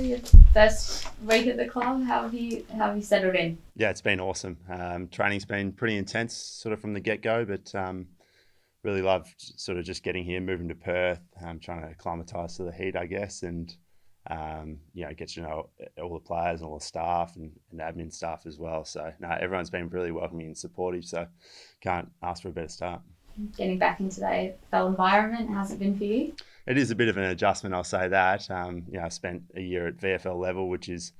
your first week at the club. How have you settled in? Yeah, it's been awesome. Training's been pretty intense sort of from the get-go, but really loved sort of just getting here, moving to Perth, trying to acclimatise to the heat, I guess, and get to know all the players and all the staff and admin staff as well. So no, everyone's been really welcoming and supportive, so can't ask for a better start. Getting back into the AFL environment, how's it been for you? It is a bit of an adjustment, I'll say that. I spent a year at VFL level, which is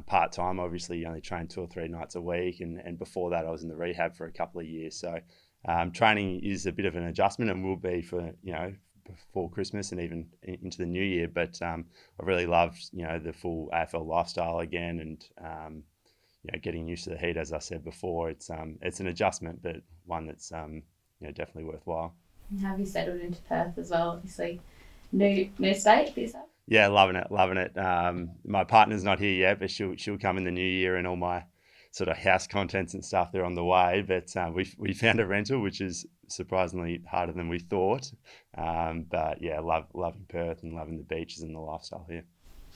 part-time. Obviously, you only train 2 or 3 nights a week, and before that I was in the rehab for a couple of years. So training is a bit of an adjustment and will be for, before Christmas and even into the new year. But I really loved, the full AFL lifestyle again, and getting used to the heat. As I said before, it's an adjustment, but one that's definitely worthwhile. And have you settled into Perth as well? Obviously, new state for yourself. Yeah, loving it. My partner's not here yet, but she'll come in the new year, and all my sort of house contents and stuff, they're on the way. But we found a rental, which is surprisingly harder than we thought. But yeah, loving Perth and loving the beaches and the lifestyle here.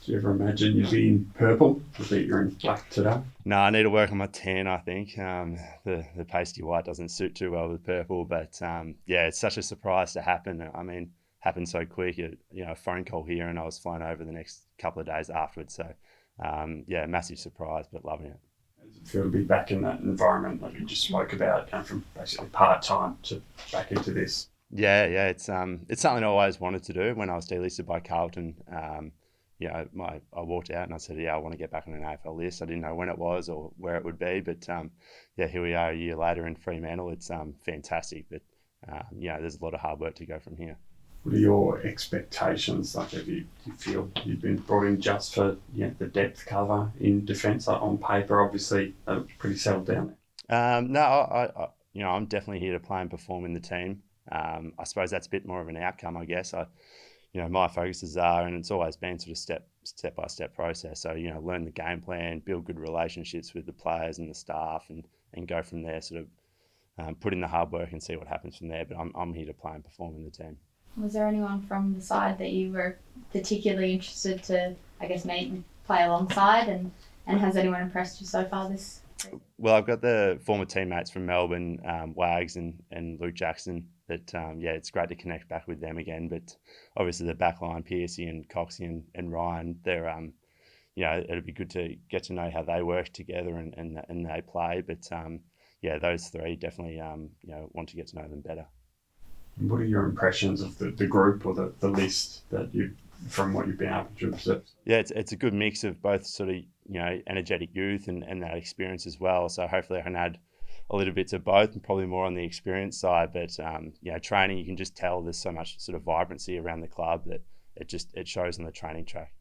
Do you ever imagine you'd be in purple? I think you're in black today. No, I need to work on my tan, I think. The pasty white doesn't suit too well with purple, but it's such a surprise to happen. I mean, happened so quick. A phone call here, and I was flying over the next couple of days afterwards. So, massive surprise, but loving it. How does it feel to be back in that environment like you just spoke about, going from basically part-time to back into this? Yeah, it's something I always wanted to do. When I was delisted by Carlton, I walked out and I said, I want to get back on an AFL list. I didn't know when it was or where it would be, but here we are a year later in Fremantle. It's fantastic, but there's a lot of hard work to go from here. What are your expectations? Like, do you feel you've been brought in just for the depth cover in defence? Like, on paper, obviously, they're pretty settled down there. No, I'm definitely here to play and perform in the team. I suppose that's a bit more of an outcome, I guess. My focuses are, and it's always been sort of step by step process. So, learn the game plan, build good relationships with the players and the staff, and go from there. Sort of put in the hard work and see what happens from there. But I'm here to play and perform in the team. Was there anyone from the side that you were particularly interested to, I guess, meet and play alongside? And has anyone impressed you so far this season? Well, I've got the former teammates from Melbourne, Wags and Luke Jackson. That it's great to connect back with them again. But obviously the backline, Piercy and Coxie and Ryan, they're it'd be good to get to know how they work together and they play. But those three definitely want to get to know them better. What are your impressions of the group or the list from what you've been able to observe? Yeah, it's a good mix of both sort of energetic youth and that experience as well. So hopefully I can add a little bit to both, and probably more on the experience side. But training, you can just tell there's so much sort of vibrancy around the club that it shows on the training track.